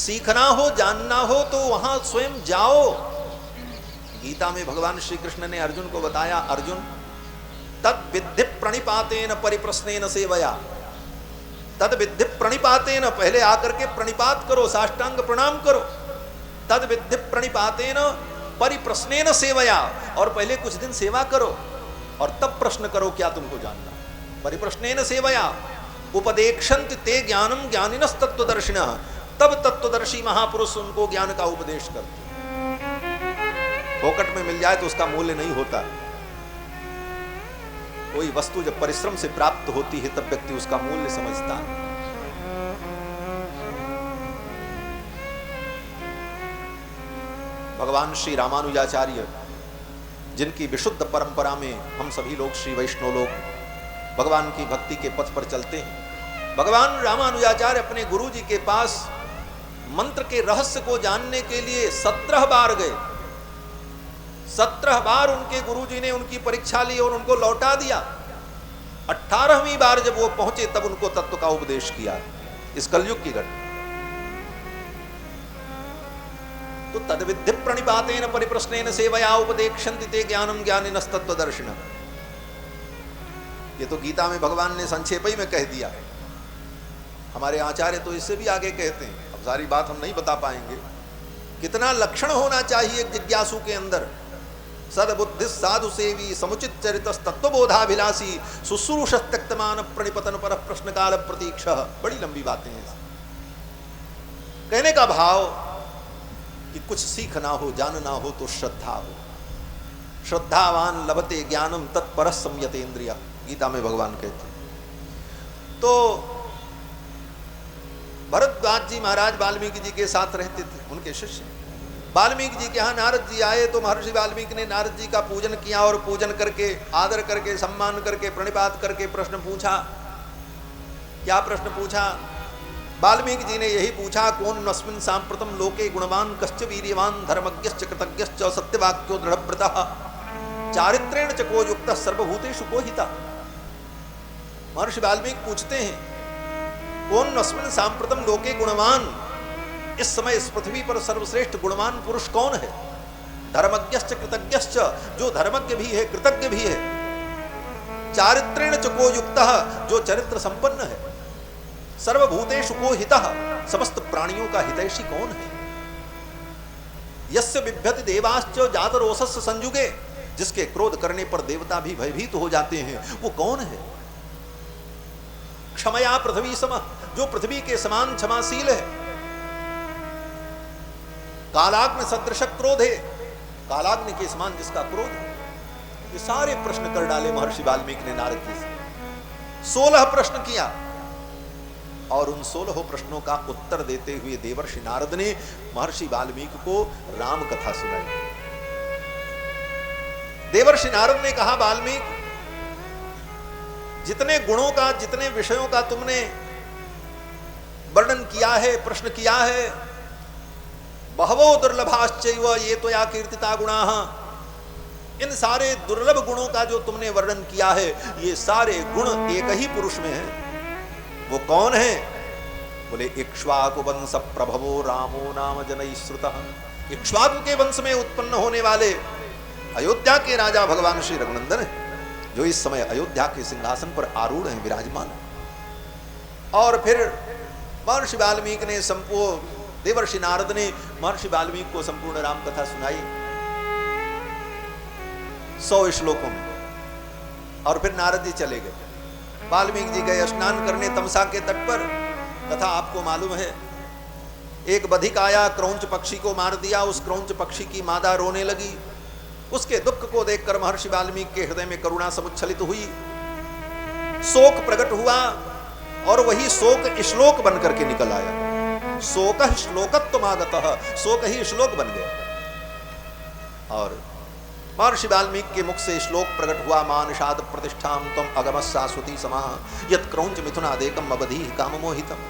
सीखना हो, जानना हो तो वहां स्वयं जाओ। गीता में भगवान श्री कृष्ण ने अर्जुन को बताया, अर्जुन तद विद्धि प्रणिपातेन परिप्रश्नेन सेवया, तद विद्धि प्रणिपातेन, पहले आकर के प्रणिपात करो, साष्टांग प्रणाम करो। तद विद्धि प्रणिपातेन परिप्रश्नेन सेवया, और पहले कुछ दिन सेवा करो और तब प्रश्न करो क्या तुमको जानना। परिप्रश्नेन सेवया उपदेक्षन्ति ते ज्ञानम ज्ञानिनस् तत्वदर्शिनः, तब तत्वदर्शी महापुरुष उनको ज्ञान का उपदेश करते। फोकट में मिल जाए तो उसका मूल्य नहीं होता। कोई वस्तु जब परिश्रम से प्राप्त होती है तब व्यक्ति उसका मूल्य समझता है। भगवान श्री रामानुजाचार्य, जिनकी विशुद्ध परंपरा में हम सभी लोग श्री वैष्णव लोग भगवान की भक्ति के पथ पर चलते हैं, भगवान रामानुजाचार्य अपने गुरु जी के पास मंत्र के रहस्य को जानने के लिए 17 बार गए। 17 बार उनके गुरुजी ने उनकी परीक्षा ली और उनको लौटा दिया। 18वीं बार जब वो पहुंचे तब उनको तत्व का उपदेश किया। इस कलयुग की घटना। तो तद्विद्धि प्रणिपातेन परिप्रश्नेन सेवया उपदेक्षन्ति ते ज्ञानम ज्ञानिनस् तत्वदर्शिनः। ये तो गीता में भगवान ने संक्षेप ही में कह दिया है। हमारे आचार्य तो इससे भी आगे कहते हैं। अब सारी बात हम नहीं बता पाएंगे। कितना लक्षण होना चाहिए एक जिज्ञासु के अंदर। सद्बुद्धि साधु सेवी समुचित चरित तत्वबोधाभिलाषी शुश्रूष त्यक्तमान प्रणिपतन पर प्रश्न काल प्रतीक्ष। बड़ी लंबी बातें हैं। कहने का भाव कि कुछ सीखना हो, जानना हो तो श्रद्धा हो। श्रद्धावान लभते ज्ञानम तत्पर संयतेन्द्रिय, गीता में भगवान कहते। तो भरद्वाज जी महाराज वाल्मीकि जी के साथ रहते थे, उनके शिष्य। वाल्मीकि जी के यहाँ नारद जी आए तो महर्षि वाल्मीकि ने नारद जी का पूजन किया और पूजन करके, आदर करके, सम्मान करके, प्रणिपात करके प्रश्न पूछा। क्या प्रश्न पूछा? वाल्मीकि जी ने यही पूछा, कौन नस्मिन् सांप्रतम लोके गुणवान कश्च वीर्यवान धर्मज्ञश्च कृतज्ञश्च सत्यवाक्यो दृढ़व्रतः चारित्रेण च को युक्तः सर्वभूतेषु को हितः। महर्षि वाल्मीकि पूछते हैं, कौन नस्मिन् सांप्रतम लोके गुणवान, इस समय इस पृथ्वी पर सर्वश्रेष्ठ गुणवान पुरुष कौन है? धर्मज्ञश्च कृतज्ञश्च, जो धर्मज्ञ भी है कृतज्ञ भी है। चारित्रेण च को युक्तः, जो चरित्र संपन्न है। सर्वभूतेषु को हितः, समस्त प्राणियों का हितैषी कौन है? यस्य बिभ्यति देवाश्च जातरोषस्य संयुगे, जिसके क्रोध करने पर देवता भी भयभीत हो जाते हैं, वो कौन है? क्षमया पृथ्वी सम, जो पृथ्वी के समान क्षमाशील है। कालाग्नि सदृश क्रोध है, कालाग्नि के समान जिसका क्रोध है। ये सारे प्रश्न कर डाले महर्षि वाल्मीकि ने नारद जी से। 16 प्रश्न किया और उन 16 प्रश्नों का उत्तर देते हुए देवर्षि नारद ने महर्षि वाल्मीकि को राम कथा सुनाई। देवर्षि नारद ने कहा, वाल्मीकि जितने गुणों का, जितने विषयों का तुमने वर्णन किया है, प्रश्न किया है, बहवो दुर्लभाश्चैव ये तो या कीर्तिता गुणाः, इन सारे दुर्लभ गुणों का जो तुमने वर्णन किया है, ये सारे गुण एक ही पुरुष में है। वो कौन है? बोले इक्ष्वाकु वंश प्रभवो रामो नाम जनैः श्रुतः। इक्ष्वाकु के वंश में उत्पन्न होने वाले अयोध्या के राजा भगवान श्री रघुनंदन है, जो इस समय अयोध्या के सिंहासन पर आरूढ़ हैं, विराजमान। और फिर महर्षि वाल्मीकि ने देवर्षि नारद ने महर्षि वाल्मीकि को संपूर्ण राम कथा सुनाई 100 श्लोकों में। और फिर नारद जी चले गए। वाल्मीकि जी गए स्नान करने तमसा के तट पर। कथा आपको मालूम है, एक बधिक आया, क्रौंच पक्षी को मार दिया। उस क्रौंच पक्षी की मादा रोने लगी। उसके दुख को देखकर महर्षि वाल्मीकि के हृदय में करुणा समुच्छलित हुई, शोक प्रकट हुआ और वही शोक श्लोक बन करके निकल आया। शोकः श्लोकत्वमागतः, शोक ही श्लोक बन गया। और महर्षि वाल्मीकि के मुख से श्लोक प्रकट हुआ, मानषाद प्रतिष्ठां त्वं अगमः शाश्वती समाः यत् क्रौंच मिथुनादेकम् अवधीः काममोहितम्।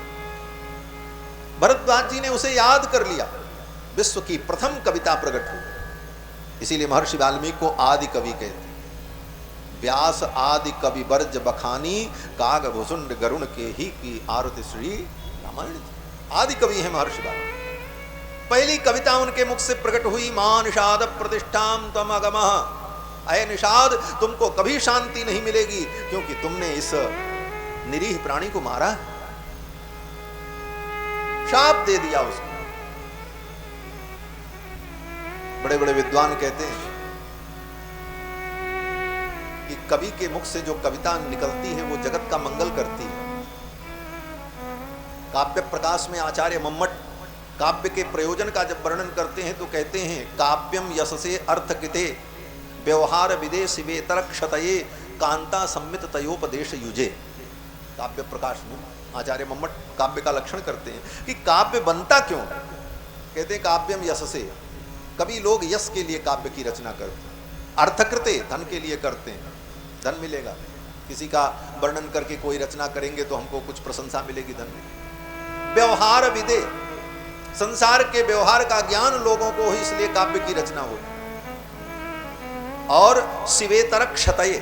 भरद्वाज जी ने उसे याद कर लिया। विश्व की प्रथम कविता प्रकट हुई। इसीलिए महर्षि वाल्मीकि को आदि कवि कहते हैं। व्यास आदि कवि बर्ज बखानी, काग भुसुंड गरुण के ही की आरती श्री रामायण। आदि कवि है महर्षि वाल्मीकि। पहली कविता उनके मुख से प्रकट हुई, मां निषाद प्रतिष्ठाम तम अगमः, अय निषाद तुमको कभी शांति नहीं मिलेगी क्योंकि तुमने इस निरीह प्राणी को मारा। शाप दे दिया उसको। बड़े बड़े विद्वान कहते हैं कि कवि के मुख से जो कविता निकलती है वो जगत का मंगल करती है। काव्य प्रकाश में आचार्य मम्मट काव्य के प्रयोजन का जब वर्णन करते हैं तो कहते हैं, काव्यम यशसे अर्थ कृते व्यवहार विदे शिवेतर क्षतये कांता सम्मित तयोपदेश युजे। काव्य प्रकाश में आचार्य मम्मट काव्य का लक्षण करते हैं कि काव्य बनता क्यों। कहते हैं काव्यम यशसे, कभी लोग यश के लिए काव्य की रचना करते हैं, अर्थकृते धन के लिए करते हैं, धन मिलेगा। किसी का वर्णन करके कोई रचना करेंगे तो हमको कुछ प्रशंसा मिलेगी, धन मिलेगा। व्यवहार विदे, संसार के व्यवहार का ज्ञान लोगों को हो इसलिए काव्य की रचना होगी। और शिवेतर क्षतये,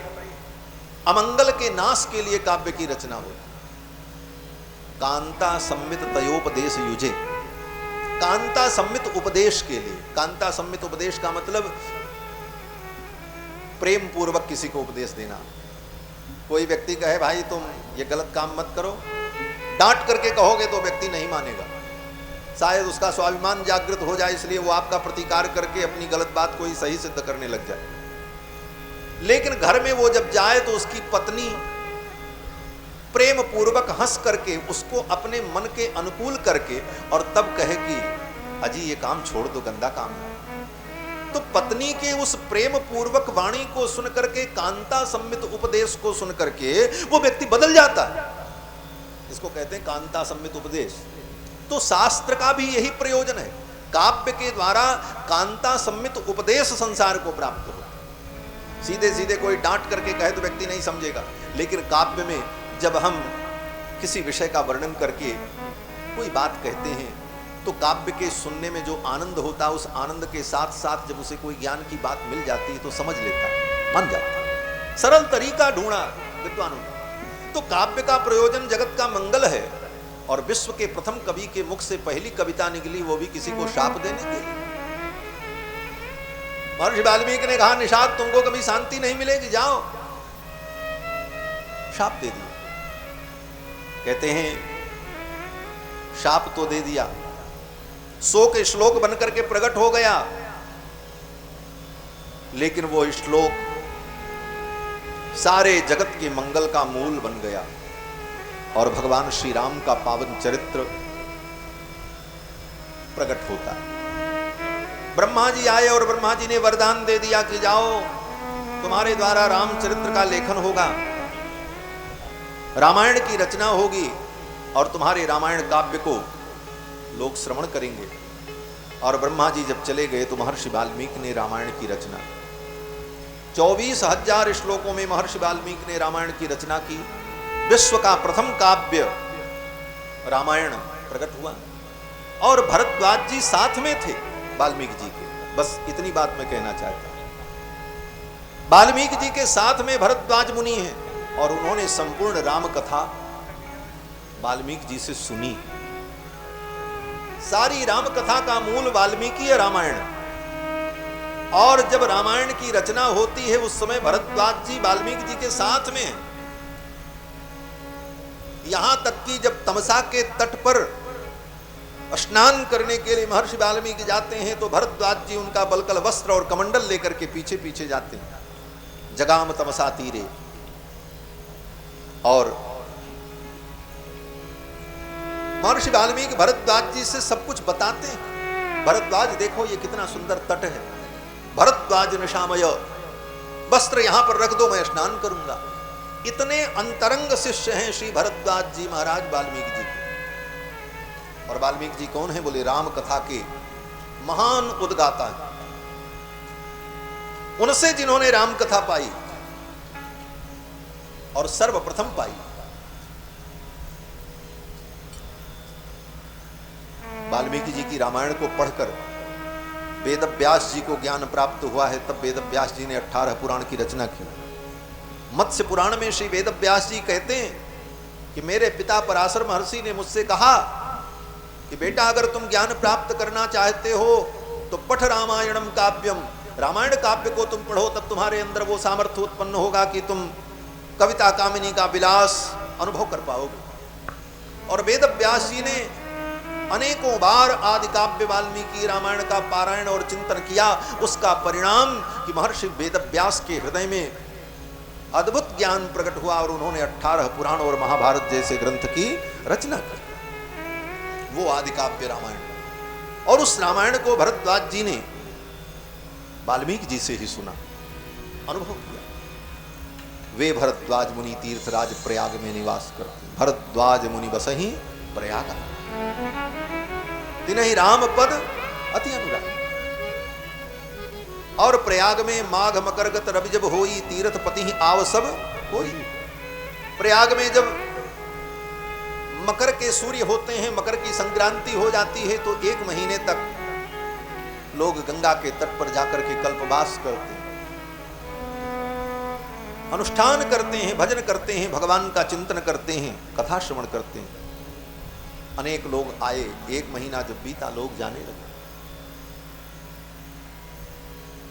अमंगल के नाश के लिए काव्य की रचना होगी। कांता सम्मित तयोपदेश युजे, कांता सम्मित उपदेश के लिए। कांता सम्मित उपदेश का मतलब प्रेम पूर्वक किसी को उपदेश देना। कोई व्यक्ति कहे भाई तुम ये गलत काम मत करो, डांट करके कहोगे तो व्यक्ति नहीं मानेगा, शायद उसका स्वाभिमान जागृत हो जाए इसलिए वो आपका प्रतिकार करके अपनी गलत बात को ही सही सिद्ध करने लग जाए। लेकिन घर में वो जब जाए तो उसकी पत्नी प्रेम पूर्वक हंस करके उसको अपने मन के अनुकूल करके और तब कहे कि अजी ये काम छोड़ दो, गंदा काम है, तो पत्नी के उस प्रेम पूर्वक वाणी को सुन करके, कांता सम्मित उपदेश को सुन करके वो व्यक्ति बदल जाता है। इसको कहते हैं कांता सम्मित उपदेश। तो शास्त्र का भी यही प्रयोजन है, काव्य के द्वारा कांता सम्मित उपदेश संसार को प्राप्त हो। सीधे सीधे कोई डांट करके कहे तो व्यक्ति नहीं समझेगा, लेकिन काव्य में जब हम किसी विषय का वर्णन करके कोई बात कहते हैं तो काव्य के सुनने में जो आनंद होता है, उस आनंद के साथ साथ जब उसे कोई ज्ञान की बात मिल जाती है तो समझ लेता है, मान जाता है। सरल तरीका ढूंढा विद्वानों ने। तो काव्य का प्रयोजन जगत का मंगल है, और विश्व के प्रथम कवि के मुख से पहली कविता निकली, वो भी किसी को शाप देने के लिए। महर्षि वाल्मीकि ने कहा निषाद तुमको कभी शांति नहीं मिलेगी, जाओ, शाप दे दिया। कहते हैं शाप तो दे दिया, 100 के श्लोक बनकर के प्रकट हो गया, लेकिन वो श्लोक सारे जगत के मंगल का मूल बन गया और भगवान श्री राम का पावन चरित्र प्रकट होता है। ब्रह्मा जी आए और ब्रह्मा जी ने वरदान दे दिया कि जाओ तुम्हारे द्वारा रामचरित्र का लेखन होगा, रामायण की रचना होगी और तुम्हारे रामायण काव्य को लोग श्रवण करेंगे। और ब्रह्मा जी जब चले गए तो महर्षि वाल्मीकि ने रामायण की रचना, 24,000 श्लोकों में महर्षि वाल्मीकि ने रामायण की रचना की। विश्व का प्रथम काव्य रामायण प्रकट हुआ और भरद्वाज जी साथ में थे वाल्मीकि जी के। बस इतनी बात मैं कहना चाहता हूं। वाल्मीकि जी के साथ में भरद्वाज मुनि हैं और उन्होंने संपूर्ण राम कथा वाल्मीकि जी से सुनी। सारी राम कथा का मूल वाल्मीकि है रामायण। और जब रामायण की रचना होती है उस समय भरद्वाज जी वाल्मीकि जी के साथ में हैं। यहां तक कि जब तमसा के तट पर स्नान करने के लिए महर्षि वाल्मीकि जाते हैं तो भरद्वाज जी उनका बलकल वस्त्र और कमंडल लेकर के पीछे पीछे जाते हैं, जगाम तमसा तीरे। और महर्षि वाल्मीकि भरद्वाज जी से सब कुछ बताते हैं। भरद्वाज देखो ये कितना सुंदर तट है, भरद्वाज निशामय, वस्त्र यहां पर रख दो, मैं स्नान करूंगा। इतने अंतरंग शिष्य हैं श्री भरद्वाज जी महाराज वाल्मीकि जी के। और वाल्मीकि जी कौन है? बोले राम कथा के महान उद्गाता है। उनसे जिन्होंने राम कथा पाई और सर्वप्रथम पाई। वाल्मीकि जी की रामायण को पढ़कर वेदव्यास जी को ज्ञान प्राप्त हुआ है, तब वेदव्यास जी ने 18 पुराण की रचना की। मत्स्य पुराण में श्री वेदव्यास जी कहते हैं कि मेरे पिता पराशर महर्षि ने मुझसे कहा कि कि बेटा अगर तुम ज्ञान प्राप्त करना चाहते हो तो पठ रामायणम काव्यम, रामायण काव्य को तुम पढ़ो, तब तुम्हारे अंदर वो सामर्थ्य उत्पन्न होगा कि तुम कविता कामिनी का विलास अनुभव कर पाओगे। और वेद व्यास जी ने अनेकों बार आदि काव्य वाल्मीकि रामायण का पारायण और चिंतन किया। उसका परिणाम कि महर्षि वेद व्यास के हृदय में अद्भुत ज्ञान प्रकट हुआ और उन्होंने 18 पुराण और महाभारत जैसे ग्रंथ की रचना की, वो आदि काव्य रामायण। और उस रामायण को भरद्वाज जी ने वाल्मीकि जी से ही सुना, अनुभव किया। वे भरद्वाज मुनि तीर्थराज प्रयाग में निवास करते, भरद्वाज मुनि बसहि प्रयाग, तिनहि राम पद अति अनुराग। और प्रयाग में माघ मकरगत रवि जब होई, तीर्थ पति आव सब होई। प्रयाग में जब मकर के सूर्य होते हैं, मकर की संक्रांति हो जाती है, तो 1 महीने तक लोग गंगा के तट पर जाकर के कल्पवास करते हैं, अनुष्ठान करते हैं, भजन करते हैं, भगवान का चिंतन करते हैं, कथा श्रवण करते हैं। अनेक लोग आए, 1 महीना जब बीता लोग जाने लगे।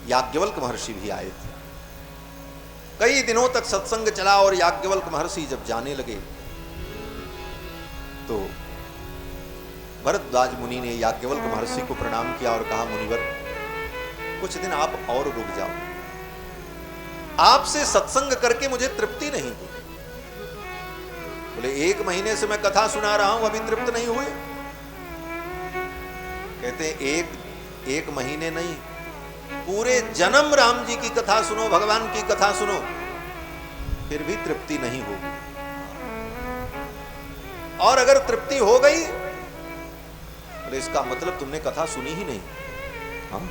याज्ञवल्क्य महर्षि भी आए थे, कई दिनों तक सत्संग चला। और याज्ञवल्क्य महर्षि जब जाने लगे तो भरद्वाज मुनि ने याज्ञवल्क्य महर्षि को प्रणाम किया और कहा, मुनिवर कुछ दिन आप और रुक जाओ, आपसे सत्संग करके मुझे तृप्ति नहीं हुई। बोले 1 महीने से मैं कथा सुना रहा हूं, अभी तृप्त नहीं हुए? कहते एक महीने नहीं, पूरे जन्म राम जी की कथा सुनो, भगवान की कथा सुनो, फिर भी तृप्ति नहीं होगी। और अगर तृप्ति हो गई तो इसका मतलब तुमने कथा सुनी ही नहीं। हाँ?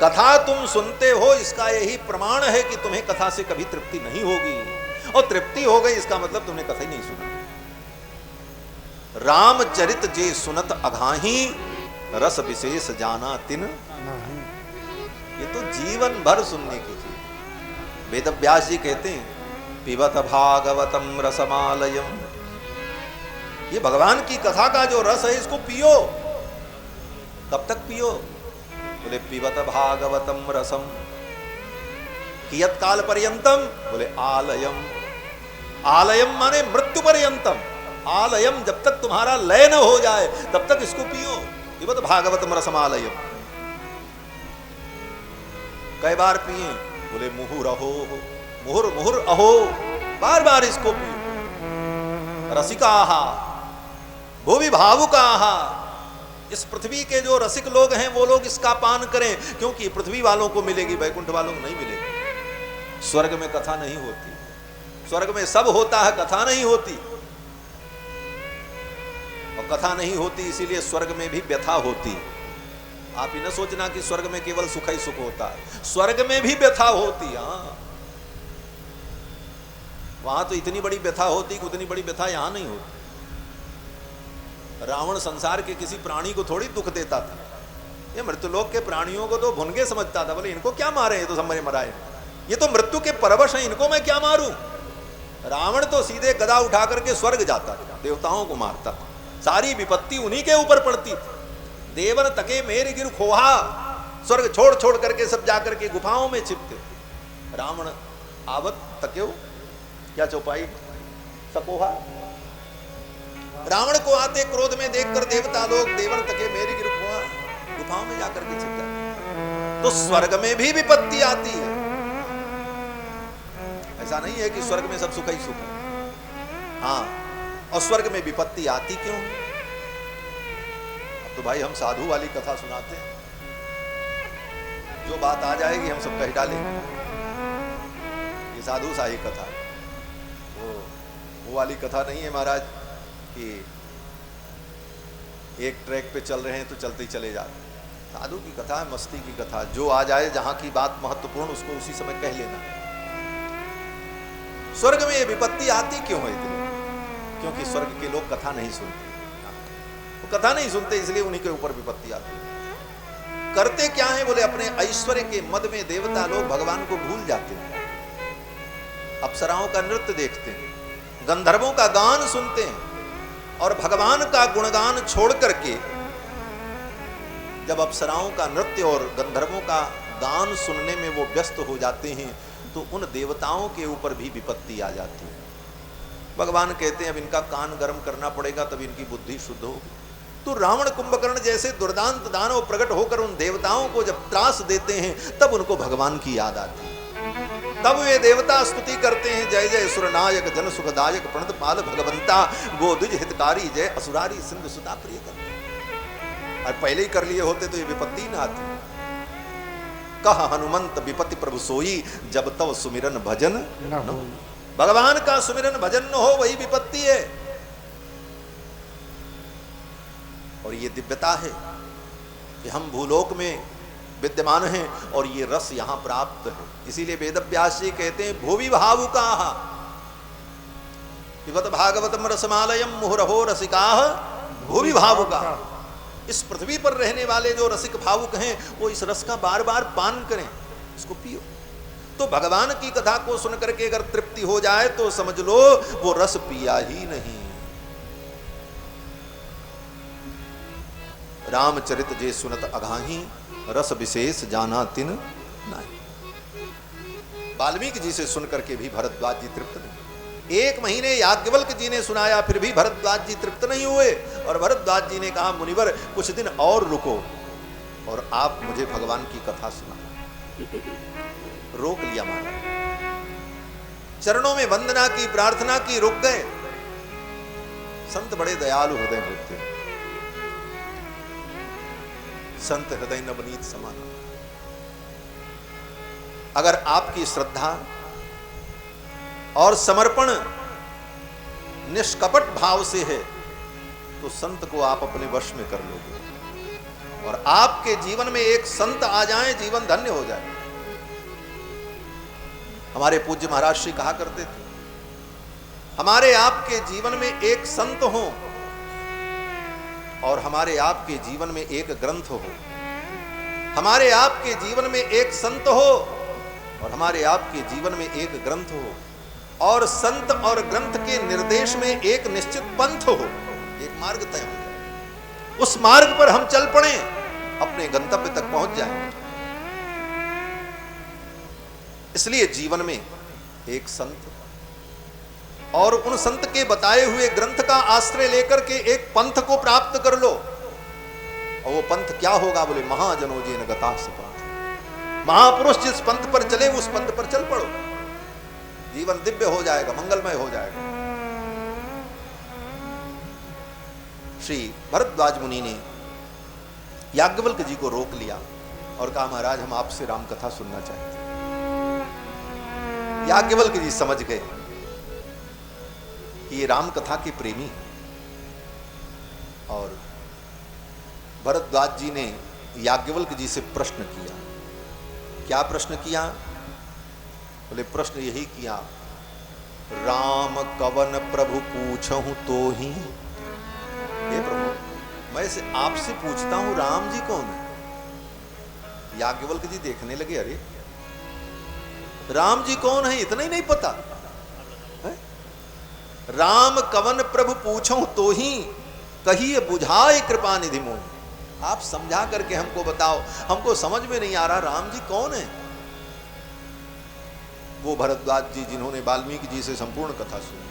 कथा तुम सुनते हो, इसका यही प्रमाण है कि तुम्हें कथा से कभी तृप्ति नहीं होगी। और तृप्ति हो गई इसका मतलब तुमने कथा ही नहीं सुना। रामचरित जे सुनत अघाही, रस विशेष जाना तिन। ये तो जीवन भर सुनने की चीज। वेद व्यास जी कहते हैं, पिबत भागवतम रसमालयम, ये भगवान की कथा का जो रस है इसको पियो। कब तक पियो? बोले पिबत भागवतम रसम कियत काल पर्यंतम, बोले आलयम। आलयम माने मृत्यु पर्यंतम, आलयम जब तक तुम्हारा लय न हो जाए तब तक इसको पियो। पिबत भागवतम रसमालयम। कई बार पिए? बोले मुहुर अहो, मुहुर मुहुर अहो, बार बार इसको पियो। रसिकाहा भुवि भावुकाहा, इस पृथ्वी के जो रसिक लोग हैं वो लोग इसका पान करें, क्योंकि पृथ्वी वालों को मिलेगी, वैकुंठ वालों को नहीं मिलेगी। स्वर्ग में कथा नहीं होती, स्वर्ग में सब होता है, कथा नहीं होती। और कथा नहीं होती इसीलिए स्वर्ग में भी व्यथा होती। आप ही न सोचना कि स्वर्ग में केवल सुख ही सुख होता है, स्वर्ग में भी व्यथा होती। हाँ, वहां तो इतनी बड़ी व्यथा होती कि उतनी बड़ी व्यथा यहां नहीं होती। रावण संसार के किसी प्राणी को थोड़ी दुख देता था, ये मृत्युलोक के प्राणियों को तो भुनगे समझता था। बोले इनको क्या मारे, ये तो सब मराए, ये तो मृत्यु के परवश हैं, इनको मैं क्या मारूं। रावण तो सीधे गदा उठा करके स्वर्ग जाता था, देवताओं को मारता था, सारी विपत्ति उन्हीं के ऊपर पड़ती थी। देवन तके मेरे गिर खोहा, स्वर्ग छोड़ छोड़ करके सब जाकर के गुफाओं में छिपते। रावण आवत तके क्या चौपाई सकोहा, रावण को आते क्रोध में देखकर देवता लोग देवन तके मेरी गिर खोहा, गुफाओं में जाकर के छिप जाते। तो स्वर्ग में भी विपत्ति आती है, ऐसा नहीं है कि स्वर्ग में सब सुख ही सुख है। हाँ, और स्वर्ग में विपत्ति आती क्यों? तो भाई हम साधु वाली कथा सुनाते हैं, जो बात आ जाएगी हम सब कह डालेंगे। ये साधु शाही कथा, वो वाली कथा नहीं है महाराज कि एक ट्रैक पे चल रहे हैं तो चलते ही चले जा रहे हैं। साधु की कथा है, मस्ती की कथा, जो आ जाए जहां की बात महत्वपूर्ण उसको उसी समय कह लेना। स्वर्ग में ये विपत्ति आती क्यों है इतनी? क्योंकि स्वर्ग के लोग कथा नहीं सुनते, वो कथा नहीं सुनते इसलिए उन्हीं के ऊपर विपत्ति आती है। करते क्या है? बोले अपने ऐश्वर्य के मद में देवता लोग भगवान को भूल जाते हैं, अप्सराओं का नृत्य देखते हैं, गंधर्वों का गान सुनते हैं, और भगवान का गुणगान छोड़ करके जब अप्सराओं का नृत्य और गंधर्वों का गान सुनने में वो व्यस्त हो जाते हैं तो उन देवताओं के ऊपर भी विपत्ति आ जाती है। भगवान कहते हैं अब इनका कान गर्म करना पड़ेगा तब इनकी बुद्धि शुद्ध होगी। तो रावण कुंभकर्ण जैसे दुर्दांत दानव प्रकट होकर उन देवताओं को जब त्रास देते हैं तब उनको भगवान की याद आती है। तब वे देवता स्तुति करते हैं, जय जय सुरनायक जन सुखदायक प्रणत पाल भगवंता गोद्विज हितकारी जय असुरारी सिंधु सुता प्रिय करते। और पहले ही कर लिए होते तो ये विपत्ति ना आती। कह हनुमंत विपत्ति प्रभु सोई जब तब सुमिरन भजन न हो। भगवान का सुमिरन भजन न हो वही विपत्ति है। और ये दिव्यता है कि हम भूलोक में विद्यमान हैं और ये रस यहां प्राप्त है। इसीलिए वेदव्यास जी कहते हैं भुवि भावुकाः पिबत भागवतम रसमालयम मुहुरहो रसिकाः भुवि भावुकाः। इस पृथ्वी पर रहने वाले जो रसिक भावुक हैं वो इस रस का बार बार पान करें, इसको पियो। तो भगवान की कथा को सुन करके अगर तृप्ति हो जाए तो समझ लो वो रस पिया ही नहीं। रामचरित जे सुनत अघाही रस विशेष जाना तिन नहीं। वाल्मीकि जी से सुन करके भी भरद्वाज जी तृप्त नहीं। एक महीने याज्ञवल्क्य जी ने सुनाया फिर भी भरद्वाज जी तृप्त नहीं हुए। और भरद्वाज जी ने कहा मुनिवर कुछ दिन और रुको और आप मुझे भगवान की कथा सुना। रोक लिया महाराज, चरणों में वंदना की, प्रार्थना की, रुक गए। संत बड़े दयालु हृदय होते हैं। संत हृदय नवनीत समान। अगर आपकी श्रद्धा और समर्पण निष्कपट भाव से है तो संत को आप अपने वश में कर लोगे और आपके जीवन में एक संत आ जाए जीवन धन्य हो जाए। हमारे पूज्य महाराज श्री कहा करते थे हमारे आपके जीवन में एक संत हो और हमारे आपके जीवन में एक ग्रंथ हो। हमारे आपके जीवन में एक संत हो और हमारे आपके जीवन में एक ग्रंथ हो और संत और ग्रंथ के निर्देश में एक निश्चित पंथ हो, एक मार्ग तय हो जाए। उस मार्ग पर हम चल पड़े, अपने गंतव्य तक पहुंच जाएंगे। इसलिए जीवन में एक संत और उन संत के बताए हुए ग्रंथ का आश्रय लेकर के एक पंथ को प्राप्त कर लो। और वो पंथ क्या होगा? बोले महाजनो जेन गताः स पंथ। महापुरुष जिस पंथ पर चले उस पंथ पर चल पड़ो, जीवन दिव्य हो जाएगा, मंगलमय हो जाएगा। श्री भरद्वाज मुनि ने याज्ञवल्क्य जी को रोक लिया और कहा महाराज हम आपसे राम कथा सुनना चाहते हैं। याज्ञवल्क्य जी समझ गए कि ये राम कथा के प्रेमी हैं। और भरद्वाज जी ने याज्ञवल्क्य जी से प्रश्न किया। क्या प्रश्न किया? बोले प्रश्न यही किया, राम कवन प्रभु पूछहूं तो ही। हे प्रभु मैं से आपसे पूछता हूं राम जी कौन है? याज्ञवल्क्य जी देखने लगे, अरे राम जी कौन है इतना ही नहीं पता है? राम कवन प्रभु पूछहूं तो ही कहिए बुझाए कृपा निधि मोह। आप समझा करके हमको बताओ, हमको समझ में नहीं आ रहा राम जी कौन है। वो भरद्वाज जी जिन्होंने वाल्मीकि जी से संपूर्ण कथा सुनी,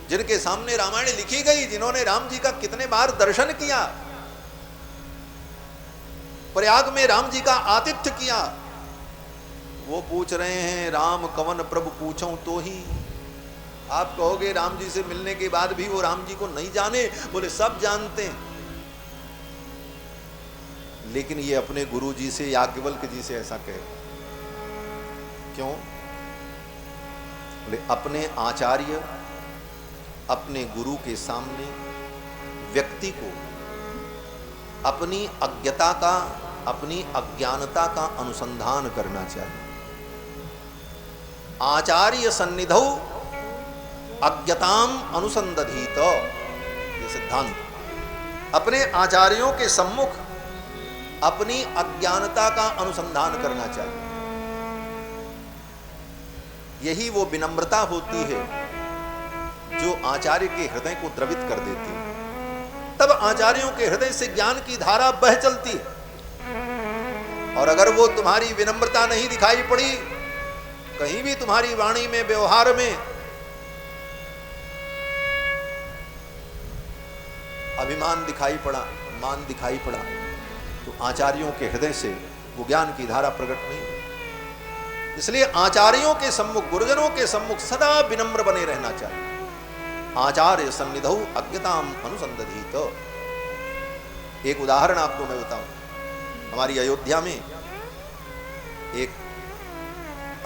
जिनके सामने रामायण लिखी गई, जिन्होंने राम जी का कितने बार दर्शन किया, प्रयाग में राम जी का आतिथ्य किया, वो पूछ रहे हैं राम कवन प्रभु पूछूं तो ही। आप कहोगे राम जी से मिलने के बाद भी वो राम जी को नहीं जाने? बोले सब जानते हैं, लेकिन ये अपने गुरु जी से याज्ञवल्क्य जी से ऐसा कहे क्यों? बोले अपने आचार्य अपने गुरु के सामने व्यक्ति को अपनी अज्ञता का, अपनी अज्ञानता का अनुसंधान करना चाहिए। आचार्य सन्निधौ अज्ञताम अनुसंदधीत, ये सिद्धांत। अपने आचार्यों के सम्मुख अपनी अज्ञानता का अनुसंधान करना चाहिए। यही वो विनम्रता होती है जो आचार्य के हृदय को द्रवित कर देती है। तब आचार्यों के हृदय से ज्ञान की धारा बह चलती है। और अगर वो तुम्हारी विनम्रता नहीं दिखाई पड़ी, कहीं भी तुम्हारी वाणी में, व्यवहार में अभिमान दिखाई पड़ा, मान दिखाई पड़ा, तो आचार्यों के हृदय से वो ज्ञान की धारा प्रकट नहीं। इसलिए आचार्यों के सम्मुख, गुरुजनों के सम्मुख सदा विनम्र बने रहना चाहिए। आचार्य सन्निधौ अज्ञताम अनुसंदधीत। एक उदाहरण आपको मैं बताऊं। हमारी अयोध्या में एक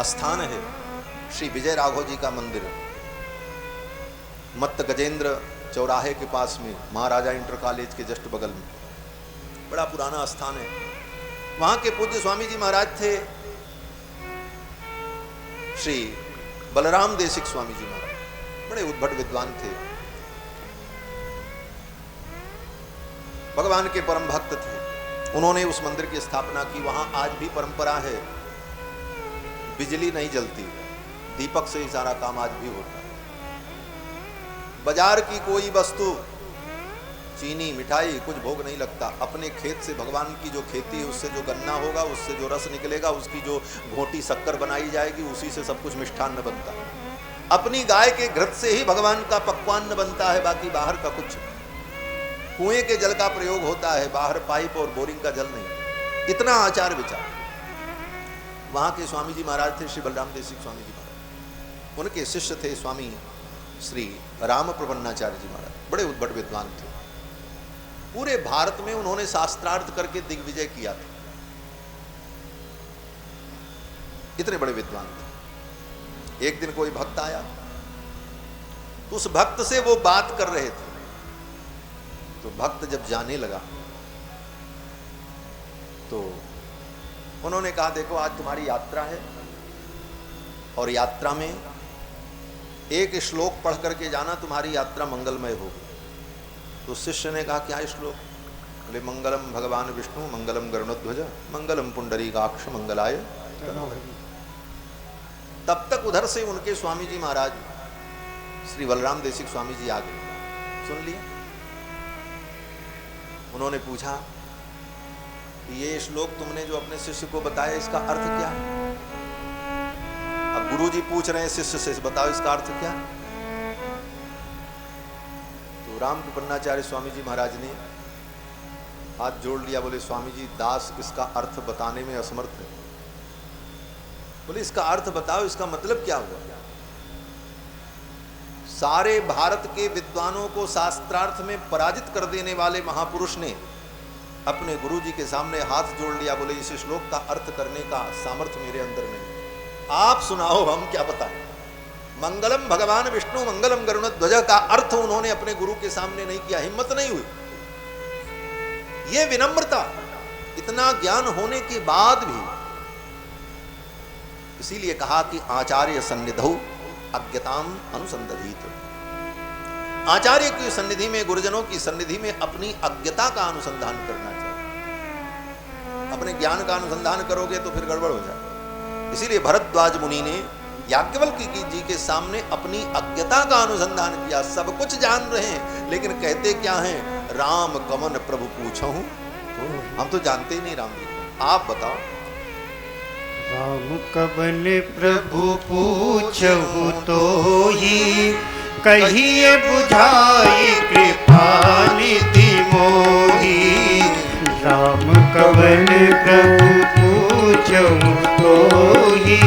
स्थान है, श्री विजय राघव जी का मंदिर, मत्त गजेंद्र चौराहे के पास में, महाराजा इंटर कॉलेज के जस्ट बगल में। बड़ा पुराना स्थान है। वहां के पूज्य स्वामी जी महाराज थे श्री बलराम देशिक स्वामी जी महाराज, बड़े उद्भट विद्वान थे, भगवान के परम भक्त थे। उन्होंने उस मंदिर की स्थापना की। वहां आज भी परंपरा है, बिजली नहीं जलती, दीपक से ही सारा काम आज भी होता है। बाजार की कोई वस्तु, चीनी, मिठाई, कुछ भोग नहीं लगता। अपने खेत से, भगवान की जो खेती है उससे जो गन्ना होगा, उससे जो रस निकलेगा, उसकी जो घोटी शक्कर बनाई जाएगी, उसी से सब कुछ मिष्ठान्न बनता है। अपनी गाय के घृत से ही भगवान का पकवान बनता है, बाकी बाहर का कुछ। कुएं के जल का प्रयोग होता है, बाहर पाइप और बोरिंग का जल नहीं। इतना आचार विचार। वहां के स्वामी जी महाराज थे श्री बलराम देशिक स्वामी जी महाराज। उनके शिष्य थे स्वामी श्री राम प्रपन्नाचार्य जी महाराज, बड़े उद्भट विद्वान थे। पूरे भारत में उन्होंने शास्त्रार्थ करके दिग्विजय किया था। इतने बड़े विद्वान थे। एक दिन कोई भक्त आया, उस भक्त से वो बात कर रहे थे। तो भक्त जब जाने लगा तो उन्होंने कहा, देखो आज तुम्हारी यात्रा है और यात्रा में एक श्लोक पढ़ करके जाना, तुम्हारी यात्रा मंगलमय होगी। तो शिष्य ने कहा, क्या श्लोक? बोले, मंगलम भगवान विष्णु मंगलम गरुड़ध्वज मंगलम पुंडरीकाक्ष मंगलाय। तब तक उधर से उनके स्वामी जी महाराज श्री बलराम देशिक स्वामी जी आ गए। सुन लिया। उन्होंने पूछा कि ये श्लोक तुमने जो अपने शिष्य को बताया, इसका अर्थ क्या है? अब गुरुजी पूछ रहे हैं शिष्य से, बताओ इसका अर्थ क्या है? तो राम प्रपन्नाचार्य स्वामी जी महाराज ने हाथ जोड़ लिया। बोले, स्वामी जी, दास इसका अर्थ बताने में असमर्थ है। बोले, इसका अर्थ बताओ, इसका मतलब क्या हुआ? सारे भारत के विद्वानों को शास्त्रार्थ में पराजित कर देने वाले महापुरुष ने अपने गुरुजी के सामने हाथ जोड़ लिया। बोले, इस श्लोक का अर्थ करने का सामर्थ्य मेरे अंदर नहीं, आप सुनाओ, हम क्या बताएं। मंगलम भगवान विष्णु मंगलम गरुड़ध्वज का अर्थ उन्होंने अपने गुरु के सामने नहीं किया, हिम्मत नहीं हुई। ये विनम्रता, इतना ज्ञान होने के बाद भी। इसीलिए कहा कि आचार्य सन्निधौ अज्ञताम अनुसंदधीत। आचार्य की सन्निधि में, गुरुजनों की सन्निधि में अपनी अज्ञता का अनुसंधान करना चाहिए। अपने ज्ञान का अनुसंधान करोगे तो फिर गड़बड़ हो जाए। इसीलिए भरद्वाज मुनि ने याज्ञवल्क्य जी के सामने अपनी अज्ञता का अनुसंधान किया। सब कुछ जान रहे हैं, लेकिन कहते क्या हैं? राम कवन प्रभु पूछहूं। हम तो जानते ही नहीं राम जी, आप बताओ। राम कवन प्रभु पूछहु तोहि, कहिए बुझाई कृपा निधि मोहि। राम कवन प्रभु पूछहु तोहि,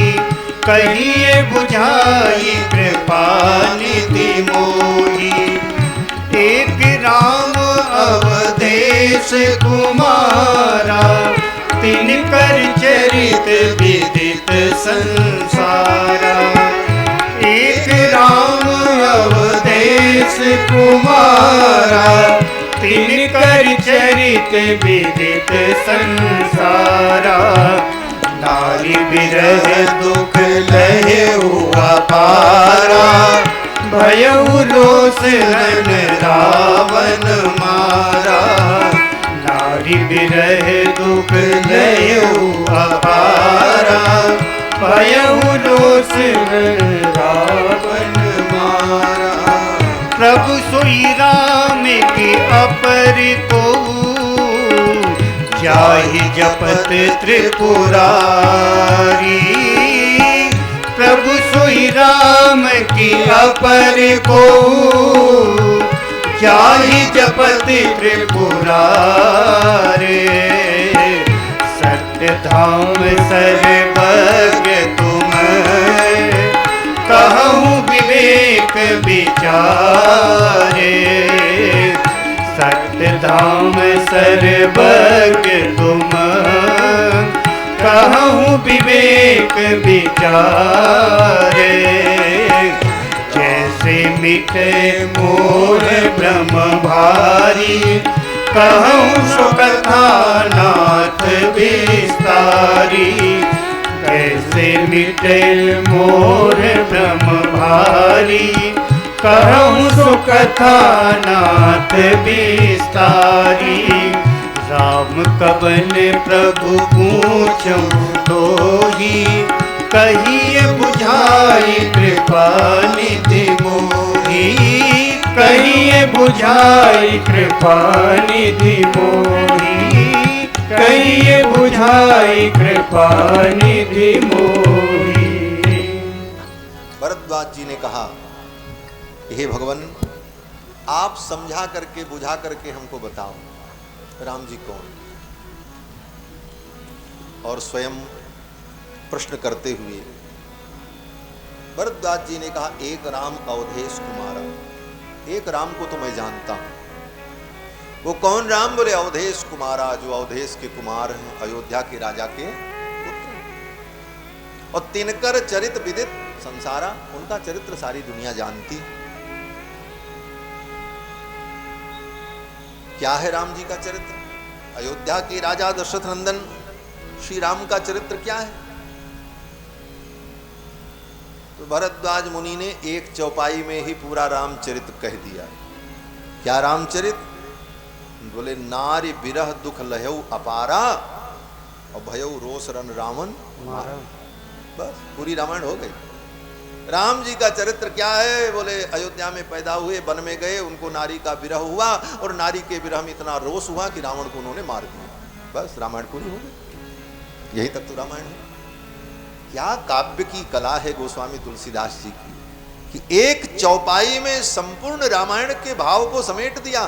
कहिए बुझाई कृपा निधि मोहि। एक राम अवधेश कुमारा, तिनकर चरित विदित संसारा। एक राम अवधेश कुमारा, तिनकर चरित विदित संसारा। नारी विरह दुख लहु अपारा, भयउ रोष रन रावण मारा। नारी विरह दुख लहु अपारा, भयउ रोष रन रावण मारा। अपर को जाहि जपत त्रिपुरारी। प्रभु सोई राम की अपर को जाहि जपत त्रिपुरारे। सत्य धाम सर्वज्ञ तुम कहूँ विवेक विचारे। सत्य धाम सर्वज्ञ तुम कहूँ विवेक विचारे। जैसे मिटे मोह ब्रह्म भारी कहूँ सो कथा नाथ विस्तारी। कैसे मिटे मोर ब्रह्म भारी कहूँ सो कथा नाथ विस्तारी। राम कबन प्रभु पूछूं तो ही कहिए बुझाई कृपा निधि मोही। कहिए बुझाई कृपा निधि मोही। कहिए बुझाई कृपा निधि मोही। भरद्वाज जी ने कहा, हे भगवान, आप समझा करके बुझा करके हमको बताओ राम जी कौन। और स्वयं प्रश्न करते हुए भरद्वाज जी ने कहा, एक राम अवधेश कुमार। एक राम को तो मैं जानता हूं। वो कौन राम? बोले अवधेश कुमारा, जो अवधेश के कुमार हैं, अयोध्या के राजा के पुत्र। और तिनकर चरित विदित संसारा, उनका चरित्र सारी दुनिया जानती। क्या है राम जी का चरित्र? अयोध्या के राजा दशरथ नंदन श्री राम का चरित्र क्या है? तो भरद्वाज मुनि ने एक चौपाई में ही पूरा रामचरित्र कह दिया। क्या रामचरित्र? बोले नारी बिरह दुख लहऊ अपारा और भयऊ रोष रन रावण मारा। बस पूरी रामायण हो गई। राम जी का चरित्र क्या है? बोले अयोध्या में पैदा हुए, वन में गए, उनको नारी का विरह हुआ और नारी के विरह में इतना रोष हुआ कि रावण को उन्होंने मार दिया। बस रामायण पूरी हो गई। यही तक तो रामायण है। क्या काव्य की कला है गोस्वामी तुलसीदास जी की कि एक चौपाई में संपूर्ण रामायण के भाव को समेट दिया।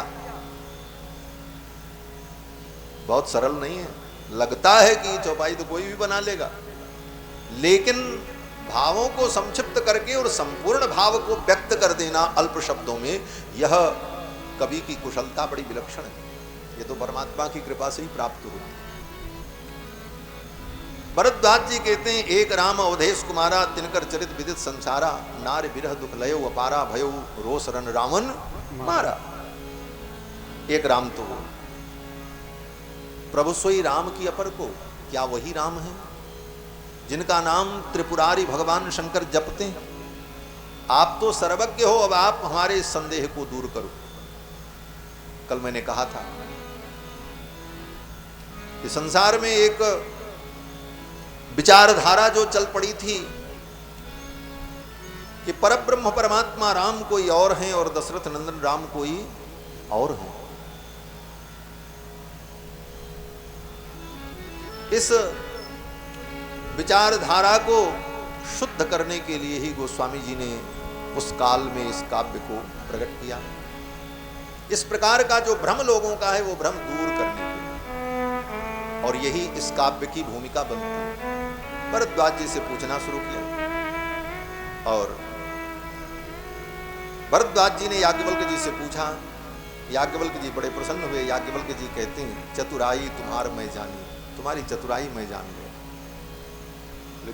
बहुत सरल नहीं है। लगता है कि चौपाई तो कोई भी बना लेगा, लेकिन भावों को संक्षिप्त करके और संपूर्ण भाव को व्यक्त कर देना अल्प शब्दों में, यह कवि की कुशलता बड़ी विलक्षण है। ये तो परमात्मा की कृपा से ही प्राप्त होती है। भरद्वाज जी कहते हैं, एक राम अवधेश कुमारा, तिनकर चरित विदित संसारा। नार बिरह दुख लयो अपारा, भयो रोष रन रावण मारा। एक राम तो हो, प्रभु सोई राम की अपर को। क्या वही राम है जिनका नाम त्रिपुरारी भगवान शंकर जपते हैं? आप तो सर्वज्ञ हो, अब आप हमारे इस संदेह को दूर करो। कल मैंने कहा था कि संसार में एक विचारधारा जो चल पड़ी थी कि परब्रह्म परमात्मा राम कोई और हैं और दशरथ नंदन राम कोई और हैं। इस विचारधारा को शुद्ध करने के लिए ही गोस्वामी जी ने उस काल में इस काव्य को प्रकट किया। इस प्रकार का जो भ्रम लोगों का है वो भ्रम दूर करने के लिए, और यही इस काव्य की भूमिका बनती है। भरद्वाज जी से पूछना शुरू किया और भरद्वाज जी ने याज्ञवल्क्य जी से पूछा। याज्ञवल्क्य जी बड़े प्रसन्न हुए। याज्ञवल्क्य जी कहते हैं, चतुराई तुम्हार मैं जानी, तुम्हारी चतुराई मैं जान गया।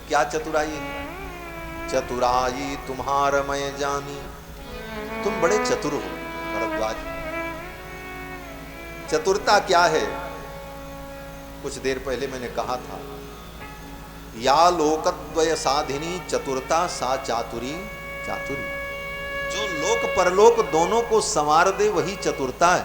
क्या चतुराई है? चतुराई तुम्हार मैं जानी, तुम बड़े चतुर हो भरद्वाज। चतुरता क्या है? कुछ देर पहले मैंने कहा था, या लोकद्वय साधिनी चतुरता सा चातुरी चातुरी। जो लोक परलोक दोनों को संवार दे वही चतुरता है।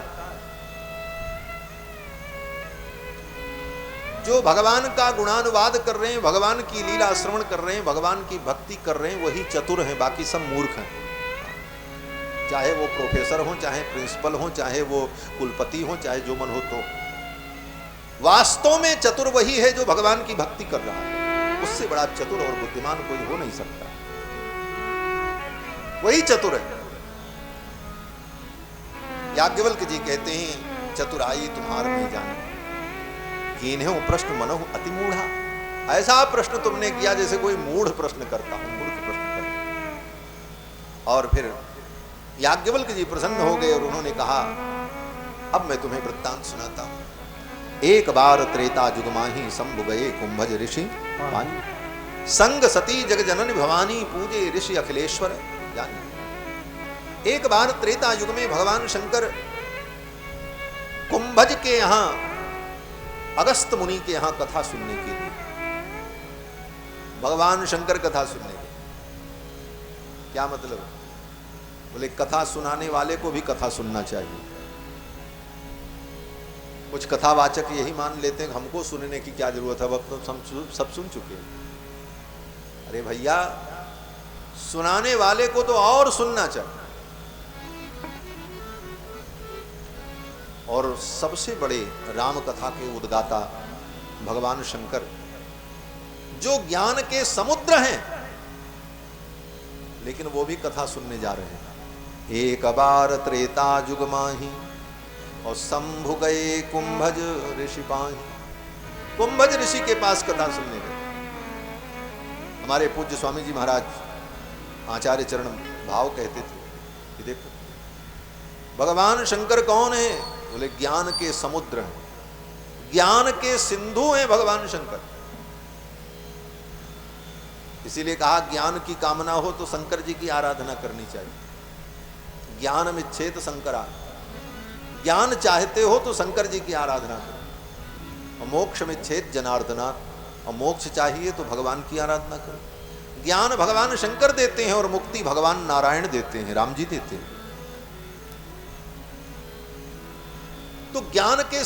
जो भगवान का गुणानुवाद कर रहे हैं, भगवान की लीला श्रवण कर रहे हैं, भगवान की भक्ति कर रहे हैं, वही चतुर हैं, बाकी सब मूर्ख हैं। चाहे वो प्रोफेसर हो, चाहे प्रिंसिपल हो, चाहे वो कुलपति हो, चाहे जो मन हो। तो वास्तव में चतुर वही है जो भगवान की भक्ति कर रहा है। उससे बड़ा चतुर और बुद्धिमान कोई हो नहीं सकता, वही चतुर है। याज्ञवल्क्य जी कहते हैं चतुराई तुम्हार में जाने, कीन्हु प्रश्न मनहु अति मूढ़ा। ऐसा प्रश्न तुमने किया जैसे कोई मूढ़ प्रश्न करता हो, मूर्ख प्रश्न करता। और फिर याज्ञवल्क्य जी प्रसन्न हो गए और उन्होंने कहा अब मैं तुम्हें वृत्तांत सुनाता हूं। एक बार त्रेता युग माही शंभु गए कुंभज ऋषि पानी, संग सती जग जननी भवानी पूजे ऋषि अखिलेश्वर जानी। एक बार त्रेता युग में भगवान शंकर कुंभज के यहां अगस्त मुनि के यहां कथा सुनने के लिए, भगवान शंकर कथा सुनने के। क्या मतलब? बोले कथा सुनाने वाले को भी कथा सुनना चाहिए। कुछ कथावाचक यही मान लेते हैं हमको सुनने की क्या जरूरत है, वक्त तो सब सुन चुके हैं। अरे भैया, सुनाने वाले को तो और सुनना चाहिए। और सबसे बड़े राम कथा के उद्गाता भगवान शंकर, जो ज्ञान के समुद्र हैं, लेकिन वो भी कथा सुनने जा रहे हैं। एक बार त्रेता युग माही और शंभु गए कुंभज ऋषि पाही। कुंभज ऋषि के पास कथा सुनने गए। हमारे पूज्य स्वामी जी महाराज आचार्य चरण भाव कहते थे कि देखो भगवान शंकर कौन है? बोले ज्ञान के समुद्र हैं, ज्ञान के सिंधु हैं भगवान शंकर। इसीलिए कहा ज्ञान की कामना हो तो शंकर जी की आराधना करनी चाहिए। ज्ञान मिच्छेत शंकरा, ज्ञान चाहते हो तो शंकर जी की आराधना करो। और मोक्ष मिच्छेत जनार्दना, और मोक्ष चाहिए तो भगवान की आराधना करो। ज्ञान भगवान शंकर देते हैं और मुक्ति भगवान नारायण देते हैं, राम जी देते हैं। तो ज्ञान के